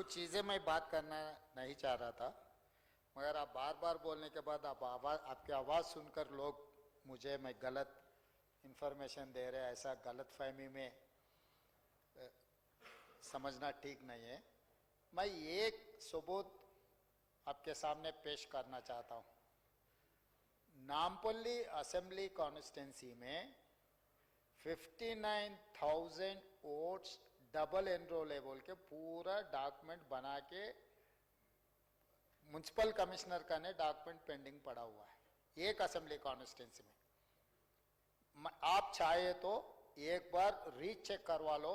कुछ चीज़ें मैं बात करना नहीं चाह रहा था, मगर आप बार बार बोलने के बाद आपकी आवाज़ सुनकर लोग मुझे मैं गलत इन्फॉर्मेशन दे रहे हैं, ऐसा गलत फहमी में समझना ठीक नहीं है। मैं एक सबूत आपके सामने पेश करना चाहता हूँ। नामपल्ली असेंबली कॉन्स्टिट्यूंसी में 59,000 वोट्स डबल एनरोल है बोल के पूरा डॉक्यूमेंट बना के म्युनिसिपल कमिश्नर का ने डॉक्यूमेंट पेंडिंग पड़ा हुआ है एक असेंबली कॉन्स्टिट्यूंसी में। आप चाहे तो एक बार रीचेक करवा लो।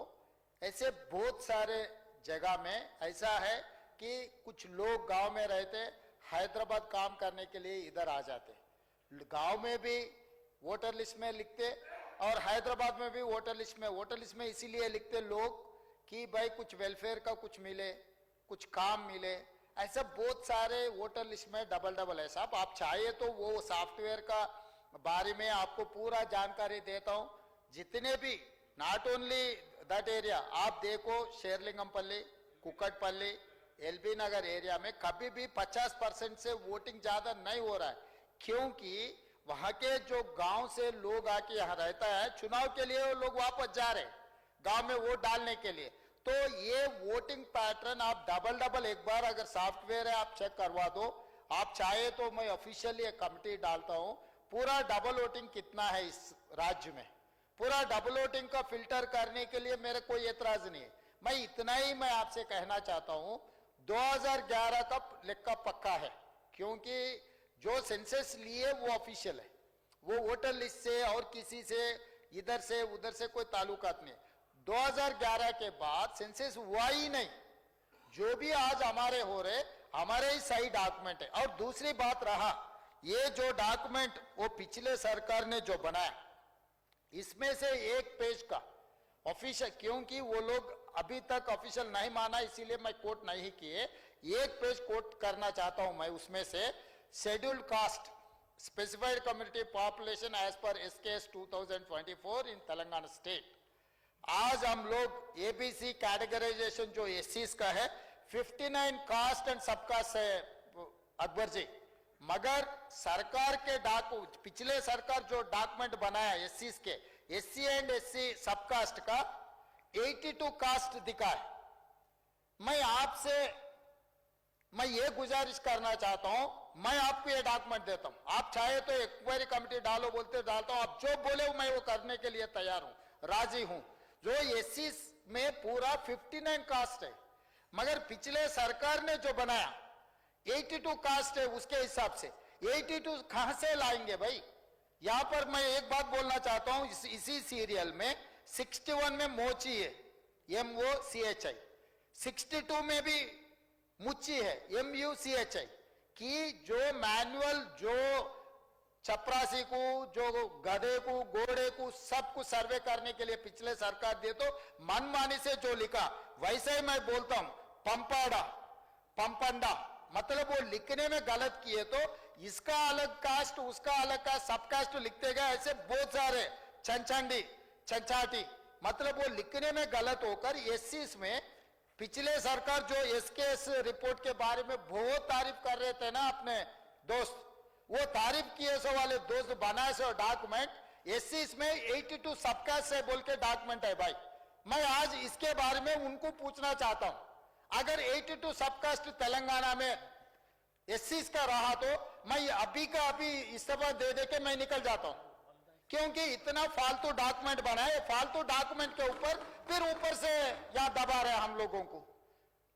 ऐसे बहुत सारे जगह में ऐसा है कि कुछ लोग गांव में रहते, हैदराबाद काम करने के लिए इधर आ जाते, गांव में भी वोटर लिस्ट में लिखते और हैदराबाद में भी वोटर लिस्ट में इसीलिए लिखते लोग कि भाई कुछ वेलफेयर का कुछ मिले, कुछ काम मिले। ऐसा बहुत सारे वोटर लिस्ट में डबल है साहब। आप चाहे तो वो सॉफ्टवेयर का बारे में आपको पूरा जानकारी देता हूं। जितने भी नॉट ओनली दैट एरिया, आप देखो शेरलिंगमपल्ली, कुक्कटपल्ली, एलबी नगर एरिया में कभी भी 50% से वोटिंग ज्यादा नहीं हो रहा है, क्योंकि वहां के जो गांव से लोग आके यहाँ रहता है, चुनाव के लिए वो लोग वापस जा रहे गांव में वोट डालने के लिए। तो ये वोटिंग पैटर्न आप डबल एक बार अगर सॉफ्टवेयर है आप चेक करवा दो। आप चाहे तो मैं ऑफिशियली एक कमिटी डालता हूं, पूरा डबल वोटिंग कितना है इस राज्य में, पूरा डबल वोटिंग का फिल्टर करने के लिए मेरे कोई एतराज नहीं है। मैं इतना ही मैं आपसे कहना चाहता हूं, 2011 का लेक्का पक्का है, क्योंकि जो सेंसस लिए वो ऑफिशियल है, वो वोटर लिस्ट से और किसी से इधर से उधर से कोई ताल्लुकात नहीं। 2011 के बाद सेंसस हुआ ही नहीं। जो भी आज हमारे हो रहे, हमारे ही सही डॉक्यूमेंट है। और दूसरी बात रहा, ये जो डॉक्यूमेंट वो पिछले सरकार ने जो बनाया, इसमें से एक पेज का ऑफिशियल, क्योंकि वो लोग अभी तक ऑफिशियल नहीं माना इसीलिए मैं कोट नहीं किए, एक पेज कोट करना चाहता हूं मैं। उसमें से scheduled caste specified community population as per SKS 2024 in Telangana state. आज हम लोग एबीसी कैटेगराइजेशन जो एससीज का है, 59 कास्ट एंड सब कास्ट है अकबर जी, मगर सरकार के पिछले सरकार जो डॉक्यूमेंट बनाया एससीज के, SC एंड SC सब कास्ट का 82 कास्ट दिखा है। मैं ये गुजारिश करना चाहता हूं, मैं आपको ये डॉक्यूमेंट देता हूं, आप चाहे तो इंक्वायरी कमेटी डालो बोलते डालता हूं, आप जो बोले मैं वो करने के लिए तैयार हूं, राजी हूं। जो एससी में पूरा 59 कास्ट है, मगर पिछले सरकार ने जो बनाया 82 कास्ट है, उसके हिसाब से 82 कहां से लाएंगे भाई? यहां पर मैं एक बात बोलना चाहता हूं, इसी सीरियल में 61 में मोची है, MOCHI, 62 में भी मुच्ची है, MUCHI, कि जो मैनुअल जो चपरासी को, जो गधे को, घोड़े को, सबको सर्वे करने के लिए पिछले सरकार दे तो मनमानी से जो लिखा वैसे ही मैं बोलता हूं, पंपाड़ा पंपंडा, मतलब वो लिखने में गलत किए तो इसका अलग कास्ट उसका अलग कास्ट सब कास्ट लिखते गए, ऐसे बहुत सारे चंचंडी चंचाटी, मतलब वो लिखने में गलत होकर एससीस में पिछले सरकार जो SKS रिपोर्ट के बारे में बहुत तारीफ कर रहे थे ना अपने दोस्त, वो तारीफ किए सो वाले दोस्त बनाए सो डॉक्यूमेंट एससीस में 82 सबकास्ट से बोल के डॉक्यूमेंट है भाई। मैं आज इसके बारे में उनको पूछना चाहता हूं, अगर 82 सबकास्ट तेलंगाना में एससीस का रहा तो मैं अभी का अभी इस्तीफा दे के मैं निकल जाता हूं, क्योंकि इतना फालतू डॉक्यूमेंट बनाए, फालतू डॉक्यूमेंट के ऊपर से या दबा रहे हम लोगों को।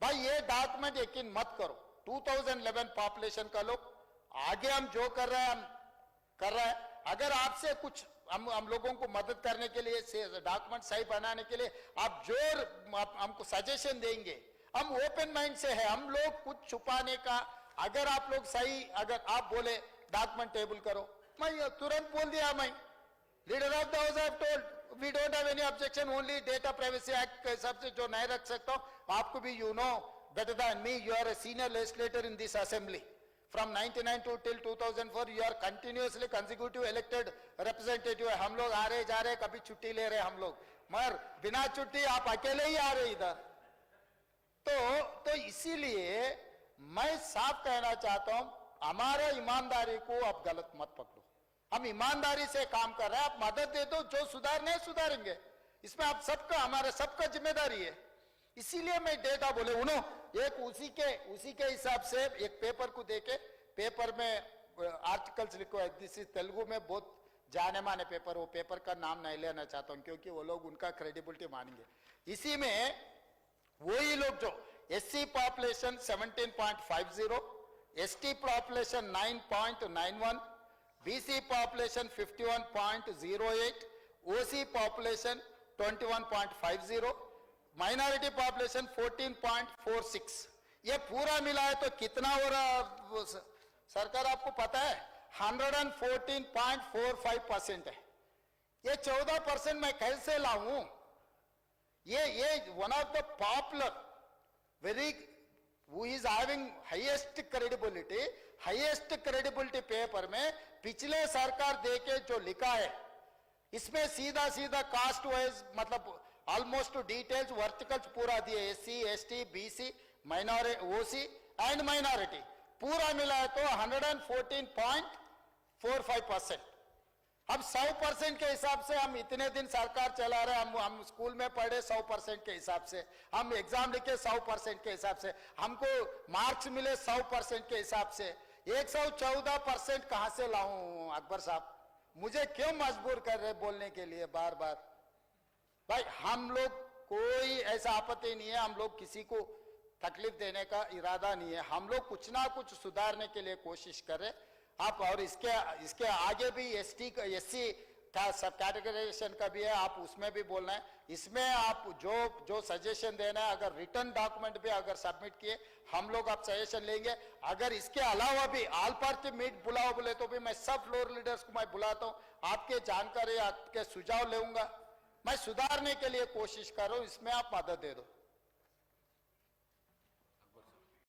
भाई ये डॉक्यूमेंट यकीन मत करो, 2011 पॉपुलेशन का लोग आगे हम जो कर रहे हैं हम कर रहे हैं। अगर आपसे कुछ हम लोगों को मदद करने के लिए, डॉक्यूमेंट सही बनाने के लिए आप जो हमको सजेशन देंगे, हम ओपन माइंड से है, हम लोग कुछ छुपाने का, अगर आप लोग सही, अगर आप बोले डॉक्यूमेंट टेबल करो, मैं तुरंत बोल दिया, मैं leader of the house have told we don't have any objection, only data privacy act के हिसाब से जो नहीं रख सकता हूं। आपको भी you know better than me, you are a senior legislator in this assembly from 99 to till 2004, you are continuously consecutive elected representative है। हम लोग आ रहे जा रहे, कभी छुट्टी ले रहे हम लोग, मगर बिना छुट्टी आप अकेले ही आ रहे इधर। तो तो इसीलिए मैं साफ कहना चाहता हूं, हमारे ईमानदारी को आप गलत मत पकड़ो। हम ईमानदारी से काम कर रहे हैं, आप मदद दे दो, जो सुधारने सुधारेंगे, इसमें आप सबका, हमारा सबका जिम्मेदारी है। इसीलिए मैं डेटा बोले उनो एक उसी के हिसाब से एक पेपर को देके, पेपर में आर्टिकल्स लिखो है, दिस इज तेलुगु में बहुत जाने माने पेपर, वो पेपर का नाम नहीं लेना चाहता हूं क्योंकि वो लोग उनका क्रेडिबिलिटी मानेंगे। इसी में वही लोग जो SC population 17.50, ST population 9.91, BC population 51.08, ओसी पॉपुलेशन 21.50, माइनॉरिटी पॉपुलेशन 14.46, ये पूरा मिला है तो कितना हो रहा सरकार आपको पता है? 114.45% है। ये 14% मैं कैसे लाऊं? ये one of the popular very who is having highest credibility paper में पिछले सरकार देके जो लिखा है, इसमें सीधा कास्ट वाइज मतलब ऑलमोस्ट डिटेल्स वर्टिकल्स पूरा दिए, SC ST BC minority OC and minority पूरा मिला है तो 114.45%। अब 100% के हिसाब से हम इतने दिन सरकार चला रहे, हम स्कूल में पढ़े 100% के हिसाब से, हम एग्जाम लिखे 100% के हिसाब से, हमको मार्क्स मिले 100% के हिसाब से, 114% कहां से लाऊं? अकबर साहब मुझे क्यों मजबूर कर रहे बोलने के लिए बार बार? भाई हम लोग कोई ऐसा आपत्ति नहीं है, हम लोग किसी को तकलीफ देने का इरादा नहीं है, हम लोग कुछ ना कुछ सुधारने के लिए कोशिश कर रहे आप। और इसके आगे भी एससी का सब कैटेगराइजेशन का भी है, आप उसमें भी बोलना है। इसमें आप जो सजेशन देना है, अगर रिटर्न डॉक्यूमेंट भी अगर सबमिट किए, हम लोग आप सजेशन लेंगे। अगर इसके अलावा भी ऑल पार्टी मीट बुलाओ बोले तो भी मैं सब फ्लोर लीडर्स को मैं बुलाता हूं, आपके जानकारी आपके सुझाव लूंगा, मैं सुधारने के लिए कोशिश कर रहा हूं, इसमें आप मदद दे दो।